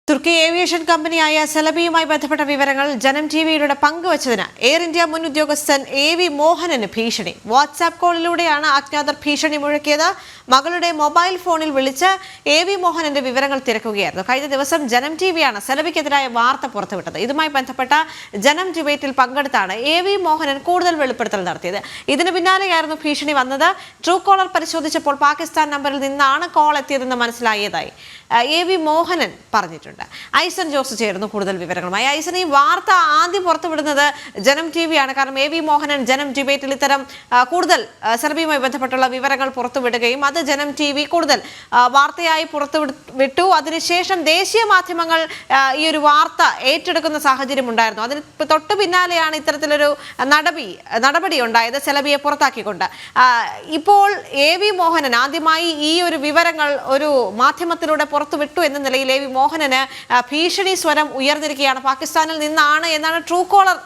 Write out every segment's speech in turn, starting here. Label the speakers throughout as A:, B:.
A: തുർക്കി aviation കമ്പനിയായ സെലബിയുമായി ബന്ധപ്പെട്ട വിവരങ്ങൾ ജനം ടിവിയിലൂടെ പങ്കുവച്ചതിന് എയർ ഇന്ത്യ മുൻ ഉദ്യോഗസ്ഥൻ AV മോഹനന് ഭീഷണി. വാട്സാപ്പ് കോളിലൂടെയാണ് അജ്ഞാതർ ഭീഷണി മുഴക്കിയത്. മകളുടെ മൊബൈൽ ഫോണിൽ വിളിച്ച് AV മോഹനന്റെ വിവരങ്ങൾ തിരക്കുകയായിരുന്നു. കഴിഞ്ഞ ദിവസം ജനം ടിവിയാണ് സെലബിക്കെതിരായ വാർത്ത പുറത്തുവിട്ടത്. ഇതുമായി ബന്ധപ്പെട്ട ജനം ഡിബേറ്റിൽ പങ്കെടുത്താണ് AV മോഹനൻ കൂടുതൽ വെളിപ്പെടുത്തൽ നടത്തിയത്. ഇതിന് പിന്നാലെയായിരുന്നു ഭീഷണി വന്നത്. ട്രൂ കോളർ പരിശോധിച്ചപ്പോൾ പാകിസ്ഥാൻ നമ്പറിൽ നിന്നാണ് കോൾ എത്തിയതെന്ന് മനസ്സിലായതായി AV മോഹനൻ പറഞ്ഞിട്ടുണ്ട്. ഐസൻ ജോസ് ചേർന്നു കൂടുതൽ വിവരങ്ങളുമായി. ഐസൻ, ഈ വാർത്ത ആദ്യം പുറത്തുവിടുന്നത് ജനം ടിവിയാണ്. കാരണം AV മോഹനൻ ജനം ഡിബേറ്റിൽ ഇത്തരം കൂടുതൽ സെലബിയുമായി ബന്ധപ്പെട്ടുള്ള വിവരങ്ങൾ പുറത്തുവിടുകയും അത് ജനം TV കൂടുതൽ വാർത്തയായി പുറത്തുവിട്ടു. അതിനുശേഷം ദേശീയ മാധ്യമങ്ങൾ ഈ ഒരു വാർത്ത ഏറ്റെടുക്കുന്ന സാഹചര്യം ഉണ്ടായിരുന്നു. അതിന് തൊട്ടു പിന്നാലെയാണ് ഇത്തരത്തിലൊരു നടപടി ഉണ്ടായത്, സെലബിയെ പുറത്താക്കിക്കൊണ്ട്. ഇപ്പോൾ AV മോഹനൻ ആദ്യമായി ഈ ഒരു വിവരങ്ങൾ ഒരു മാധ്യമത്തിലൂടെ പുറത്തുവിട്ടു എന്ന നിലയിൽ AV മോഹനന് ഭീഷണി സ്വരം ഉയർന്നിരിക്കുകയാണ്. പാകിസ്ഥാനിൽ നിന്നാണ് എന്നാണ് ട്രൂ കോളർ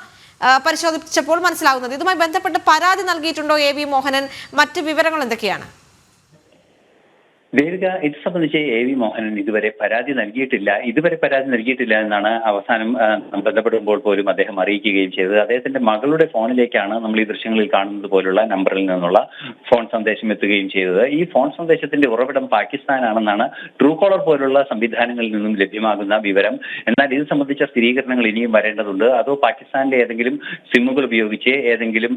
A: പരിശോധിച്ചപ്പോൾ മനസ്സിലാകുന്നത്. ഇതുമായി ബന്ധപ്പെട്ട് പരാതി നൽകിയിട്ടുണ്ടോ AV മോഹനൻ? മറ്റ് വിവരങ്ങൾ എന്തൊക്കെയാണ്?
B: ദേവിക, ഇത് സംബന്ധിച്ച് AV മോഹനൻ ഇതുവരെ പരാതി നൽകിയിട്ടില്ല എന്നാണ് അവസാനം ബന്ധപ്പെടുമ്പോൾ പോലും അദ്ദേഹം അറിയിക്കുകയും ചെയ്തത്. അദ്ദേഹത്തിന്റെ മകളുടെ ഫോണിലേക്കാണ് നമ്മൾ ഈ ദൃശ്യങ്ങളിൽ കാണുന്നത് പോലുള്ള നമ്പറിൽ നിന്നുള്ള ഫോൺ സന്ദേശം എത്തുകയും ചെയ്തത്. ഈ ഫോൺ സന്ദേശത്തിന്റെ ഉറവിടം പാകിസ്ഥാനാണെന്നാണ് ട്രൂ കോളർ പോലുള്ള സംവിധാനങ്ങളിൽ നിന്നും ലഭ്യമാകുന്ന വിവരം. എന്നാൽ ഇത് സംബന്ധിച്ച സ്ഥിരീകരണങ്ങൾ ഇനിയും വരേണ്ടതുണ്ട്. അതോ പാകിസ്ഥാനിലെ ഏതെങ്കിലും സിമ്മുകൾ ഉപയോഗിച്ച് ഏതെങ്കിലും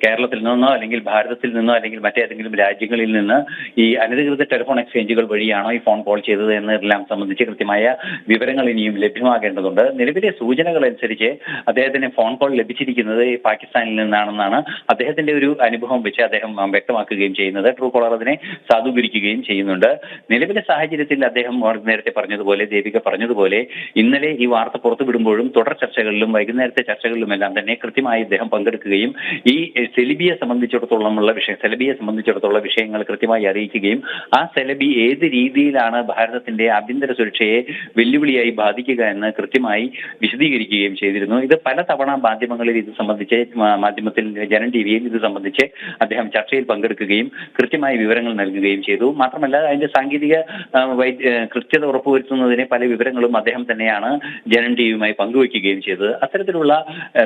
B: കേരളത്തിൽ നിന്നോ അല്ലെങ്കിൽ ഭാരതത്തിൽ നിന്നോ അല്ലെങ്കിൽ മറ്റേതെങ്കിലും രാജ്യങ്ങളിൽ നിന്ന് ഈ അനധികൃത ടെലിഫോൺ എക്സ്ചേഞ്ചുകൾ വഴിയാണോ ഈ ഫോൺ കോൾ ചെയ്തത് എന്നതെല്ലാം സംബന്ധിച്ച് കൃത്യമായ വിവരങ്ങൾ ഇനിയും ലഭ്യമാകേണ്ടതുണ്ട്. നിലവിലെ സൂചനകൾ അനുസരിച്ച് അദ്ദേഹത്തിന് ഫോൺ കോൾ ലഭിച്ചിരിക്കുന്നത് പാകിസ്ഥാനിൽ നിന്നാണെന്നാണ് അദ്ദേഹത്തിന്റെ ഒരു അനുഭവം വെച്ച് അദ്ദേഹം വ്യക്തമാക്കുകയും ചെയ്യുന്നത്. ട്രൂ കോളർ അതിനെ സാധൂകരിക്കുകയും ചെയ്യുന്നുണ്ട്. നിലവിലെ സാഹചര്യത്തിൽ അദ്ദേഹം നേരത്തെ പറഞ്ഞതുപോലെ, ദേവിക പറഞ്ഞതുപോലെ, ഇന്നലെ ഈ വാർത്ത പുറത്തുവിടുമ്പോഴും തുടർ ചർച്ചകളിലും വൈകുന്നേരത്തെ ചർച്ചകളിലുമെല്ലാം തന്നെ കൃത്യമായി അദ്ദേഹം പങ്കെടുക്കുകയും ഈ സെലബിയെ സംബന്ധിച്ചിടത്തോളം വിഷയങ്ങൾ കൃത്യമായി അറിയിക്കുകയും ആ സെലബി ഏത് രീതിയിലാണ് ഭാരതത്തിന്റെ ആഭ്യന്തര സുരക്ഷയെ വെല്ലുവിളിയായി ബാധിക്കുക എന്ന് കൃത്യമായി വിശദീകരിക്കുകയും ചെയ്തിരുന്നു. ഇത് പലതവണ മാധ്യമത്തിൽ ജനം ടിവിയിൽ ഇത് സംബന്ധിച്ച് അദ്ദേഹം ചർച്ചയിൽ പങ്കെടുക്കുകയും കൃത്യമായ വിവരങ്ങൾ നൽകുകയും ചെയ്തു. മാത്രമല്ല, അതിന്റെ സാങ്കേതിക കൃത്യത ഉറപ്പുവരുത്തുന്നതിന് പല വിവരങ്ങളും അദ്ദേഹം തന്നെയാണ് ജനം ടിവിയുമായി പങ്കുവയ്ക്കുകയും ചെയ്തത്. അത്തരത്തിലുള്ള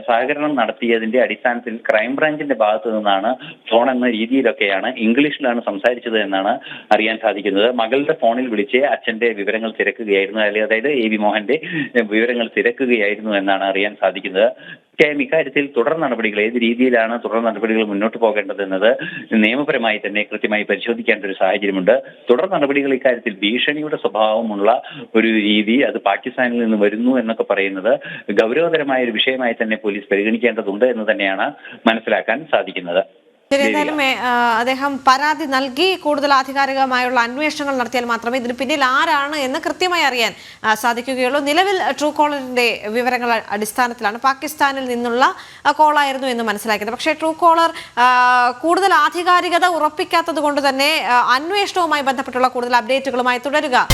B: സഹകരണം നടത്തിയതിന്റെ അടിസ്ഥാനത്തിൽ ക്രൈംബ്രാഞ്ചിന്റെ ഭാഗത്തു നിന്നാണ് ഫോൺ എന്ന രീതിയിലൊക്കെയാണ് ഇംഗ്ലീഷിലാണ് സംസാരിച്ചത് എന്നാണ് അറിയാൻ സാധിക്കുന്നത്. മകളുടെ ഫോണിൽ വിളിച്ച് അച്ഛന്റെ വിവരങ്ങൾ തിരക്കുകയായിരുന്നു, അതായത് AV മോഹന്റെ വിവരങ്ങൾ തിരക്കുകയായിരുന്നു എന്നാണ് അറിയാൻ സാധിക്കുന്നത്. ഇക്കാര്യത്തിൽ തുടർ നടപടികൾ ഏത് രീതിയിലാണ് തുടർ നടപടികൾ മുന്നോട്ട് പോകേണ്ടതെന്നത് നിയമപരമായി തന്നെ കൃത്യമായി പരിശോധിക്കേണ്ട ഒരു സാഹചര്യമുണ്ട്. തുടർ നടപടികൾ ഇക്കാര്യത്തിൽ ഭീഷണിയുടെ സ്വഭാവമുള്ള ഒരു രീതി അത് പാകിസ്ഥാനിൽ നിന്ന് വരുന്നു എന്നൊക്കെ പറയുന്നത് ഗൗരവതരമായ ഒരു വിഷയമായി തന്നെ പോലീസ് പരിഗണിക്കേണ്ടതുണ്ട് എന്ന് തന്നെയാണ് മനസ്സിലാക്കാൻ സാധിക്കുന്നത്.
A: ഏതായാലും അദ്ദേഹം പരാതി നൽകി കൂടുതൽ ആധികാരികമായുള്ള അന്വേഷണങ്ങൾ നടത്തിയാൽ മാത്രമേ ഇതിന് പിന്നിൽ ആരാണ് എന്ന് കൃത്യമായി അറിയാൻ സാധിക്കുകയുള്ളൂ. നിലവിൽ ട്രൂ കോളറിന്റെ വിവരങ്ങൾ അടിസ്ഥാനത്തിലാണ് പാകിസ്ഥാനിൽ നിന്നുള്ള കോളായിരുന്നു എന്ന് മനസ്സിലാക്കിയത്. പക്ഷേ ട്രൂ കോളർ കൂടുതൽ ആധികാരികത ഉറപ്പിക്കാത്തത് കൊണ്ട് തന്നെ അന്വേഷണവുമായി ബന്ധപ്പെട്ടുള്ള കൂടുതൽ അപ്ഡേറ്റുകളുമായി തുടരുക.